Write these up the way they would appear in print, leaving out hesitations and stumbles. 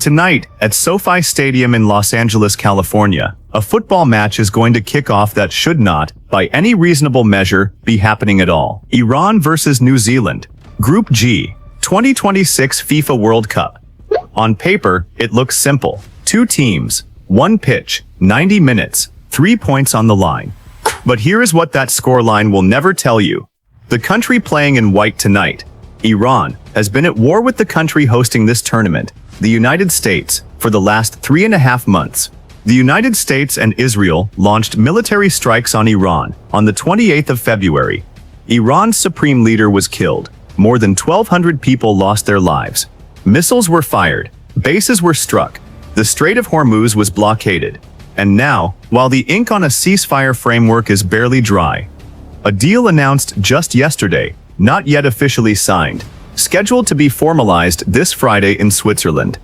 Tonight, at SoFi Stadium in Los Angeles, California, a football match is going to kick off that should not, by any reasonable measure, be happening at all. Iran versus New Zealand. Group G, 2026 FIFA World Cup. On paper, it looks simple. Two teams, one pitch, 90 minutes, 3 points on the line. But here is what that scoreline will never tell you. The country playing in white tonight, Iran, has been at war with the country hosting this tournament, the United States, for the last 3.5 months. The United States and Israel launched military strikes on Iran on the 28th of February. Iran's supreme leader was killed. More than 1,200 people lost their lives. Missiles were fired. Bases were struck. The Strait of Hormuz was blockaded. And now, while the ink on a ceasefire framework is barely dry, a deal announced just yesterday, not yet officially signed, scheduled to be formalized this Friday in Switzerland.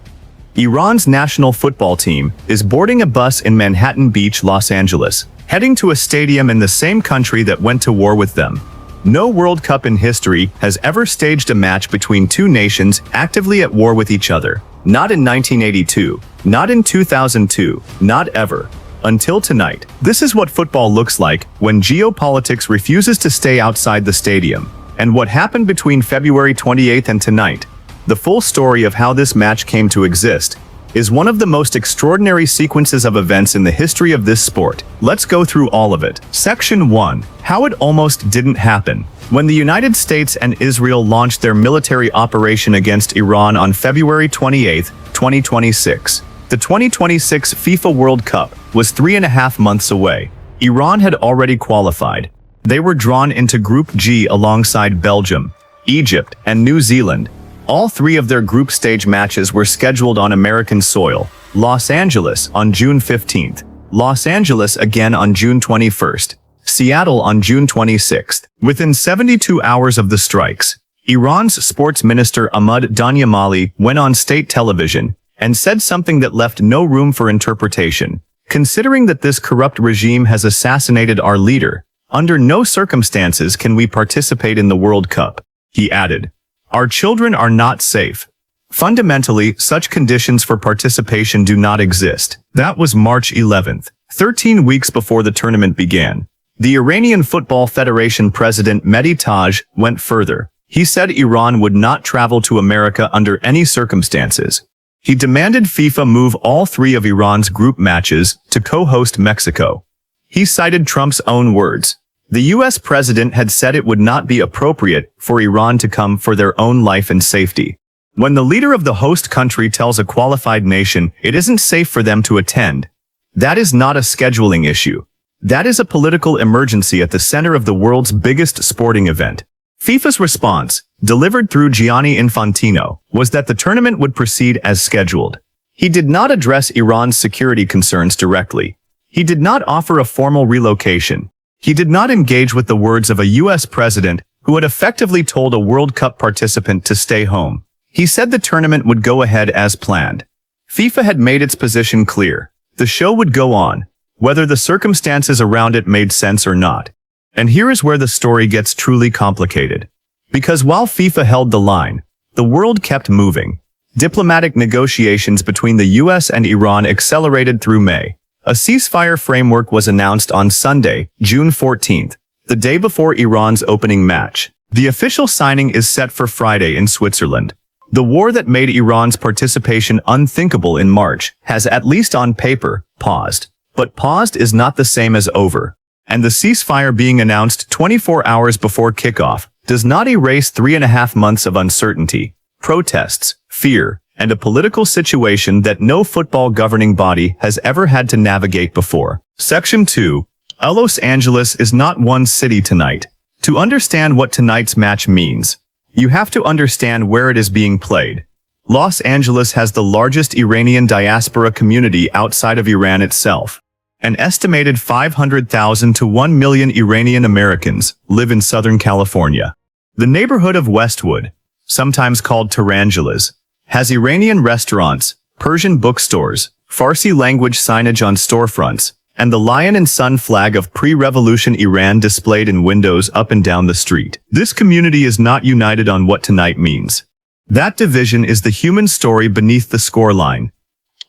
Iran's national football team is boarding a bus in Manhattan Beach, Los Angeles, heading to a stadium in the same country that went to war with them. No World Cup in history has ever staged a match between two nations actively at war with each other. Not in 1982, not in 2002, not ever. Until tonight. This is what football looks like when geopolitics refuses to stay outside the stadium. And what happened between February 28th and tonight, the full story of how this match came to exist, is one of the most extraordinary sequences of events in the history of this sport. Let's go through all of it. Section 1. How it almost didn't happen. When the United States and Israel launched their military operation against Iran on February 28, 2026, the 2026 FIFA World Cup was 3.5 months away. Iran had already qualified. They were drawn into Group G alongside Belgium, Egypt, and New Zealand. All three of their group stage matches were scheduled on American soil. Los Angeles on June 15th, Los Angeles again on June 21st, Seattle on June 26th. Within 72 hours of the strikes, Iran's sports minister Ahmad Danyamali went on state television and said something that left no room for interpretation. Considering that this corrupt regime has assassinated our leader, under no circumstances can we participate in the World Cup, he added. Our children are not safe. Fundamentally, such conditions for participation do not exist. That was March 11th, 13 weeks before the tournament began. The Iranian Football Federation president Mehdi Taj went further. He said Iran would not travel to America under any circumstances. He demanded FIFA move all three of Iran's group matches to co-host Mexico. He cited Trump's own words. The U.S. president had said it would not be appropriate for Iran to come for their own life and safety. When the leader of the host country tells a qualified nation it isn't safe for them to attend, that is not a scheduling issue. That is a political emergency at the center of the world's biggest sporting event. FIFA's response, delivered through Gianni Infantino, was that the tournament would proceed as scheduled. He did not address Iran's security concerns directly. He did not offer a formal relocation. He did not engage with the words of a U.S. president who had effectively told a World Cup participant to stay home. He said the tournament would go ahead as planned. FIFA had made its position clear. The show would go on, whether the circumstances around it made sense or not. And here is where the story gets truly complicated. Because while FIFA held the line, the world kept moving. Diplomatic negotiations between the U.S. and Iran accelerated through May. A ceasefire framework was announced on Sunday, June 14th, the day before Iran's opening match. The official signing is set for Friday in Switzerland. The war that made Iran's participation unthinkable in March has, at least on paper, paused. But paused is not the same as over. And the ceasefire being announced 24 hours before kickoff does not erase 3.5 months of uncertainty, protests, fear, and a political situation that no football governing body has ever had to navigate before. Section 2. Los Angeles is not one city tonight. To understand what tonight's match means, you have to understand where it is being played. Los Angeles has the largest Iranian diaspora community outside of Iran itself. An estimated 500,000 to 1 million Iranian Americans live in Southern California. The neighborhood of Westwood, sometimes called Tarantulas, has Iranian restaurants, Persian bookstores, Farsi language signage on storefronts, and the lion and sun flag of pre-revolution Iran displayed in windows up and down the street. This community is not united on what tonight means. That division is the human story beneath the scoreline.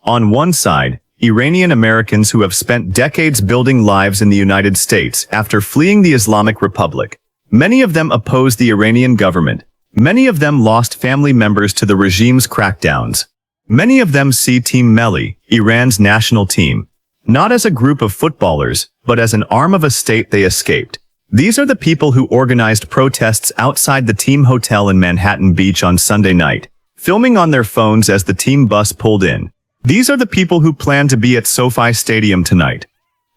On one side, Iranian Americans who have spent decades building lives in the United States after fleeing the Islamic Republic. Many of them oppose the Iranian government. Many of them lost family members to the regime's crackdowns. Many of them see Team Melli, Iran's national team, not as a group of footballers, but as an arm of a state they escaped. These are the people who organized protests outside the team hotel in Manhattan Beach on Sunday night, filming on their phones as the team bus pulled in. These are the people who plan to be at SoFi Stadium tonight.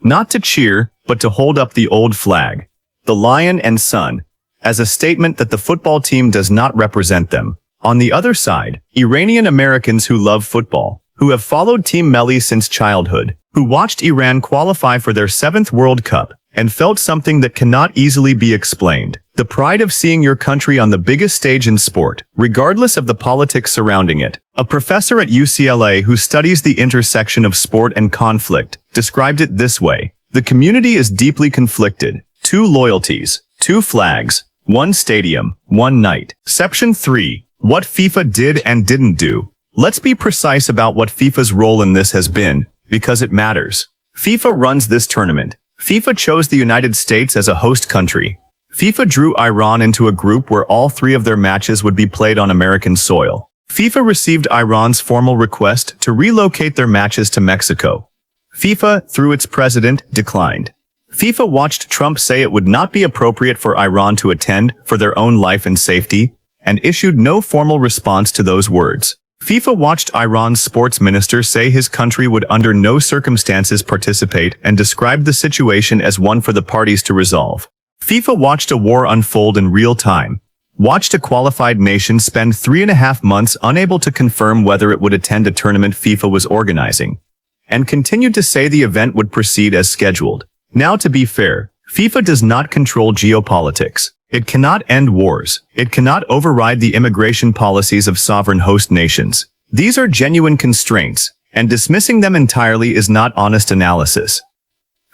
Not to cheer, but to hold up the old flag, the lion and sun, as a statement that the football team does not represent them. On the other side, Iranian Americans who love football, who have followed Team Melli since childhood, who watched Iran qualify for their 7th World Cup, and felt something that cannot easily be explained. The pride of seeing your country on the biggest stage in sport, regardless of the politics surrounding it. A professor at UCLA who studies the intersection of sport and conflict described it this way: the community is deeply conflicted. 2 loyalties, 2 flags, 1 stadium, 1 night. Section 3. What FIFA did and didn't do. Let's be precise about what FIFA's role in this has been, because it matters. FIFA runs this tournament. FIFA chose the United States as a host country. FIFA drew Iran into a group where all 3 of their matches would be played on American soil. FIFA received Iran's formal request to relocate their matches to Mexico. FIFA, through its president, declined. FIFA watched Trump say it would not be appropriate for Iran to attend for their own life and safety, and issued no formal response to those words. FIFA watched Iran's sports minister say his country would under no circumstances participate and described the situation as one for the parties to resolve. FIFA watched a war unfold in real time, watched a qualified nation spend 3.5 months unable to confirm whether it would attend a tournament FIFA was organizing, and continued to say the event would proceed as scheduled. Now, to be fair, FIFA does not control geopolitics. It cannot end wars. It cannot override the immigration policies of sovereign host nations. These are genuine constraints, and dismissing them entirely is not honest analysis.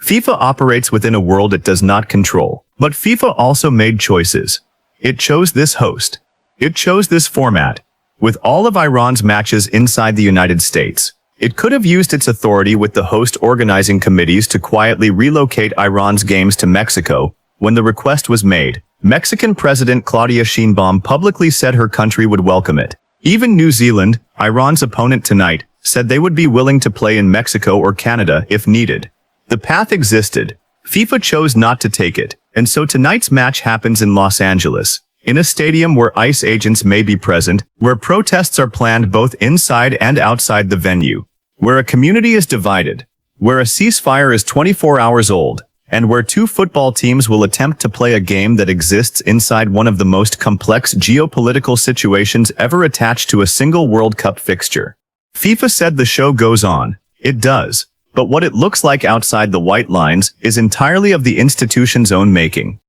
FIFA operates within a world it does not control, but FIFA also made choices. It chose this host. It chose this format. With all of Iran's matches inside the United States, it could have used its authority with the host organizing committees to quietly relocate Iran's games to Mexico. When the request was made, Mexican President Claudia Sheinbaum publicly said her country would welcome it. Even New Zealand, Iran's opponent tonight, said they would be willing to play in Mexico or Canada if needed. The path existed. FIFA chose not to take it, and so tonight's match happens in Los Angeles, in a stadium where ICE agents may be present, where protests are planned both inside and outside the venue, where a community is divided, where a ceasefire is 24 hours old, and where 2 football teams will attempt to play a game that exists inside one of the most complex geopolitical situations ever attached to a single World Cup fixture. FIFA said the show goes on. It does. But what it looks like outside the white lines is entirely of the institution's own making.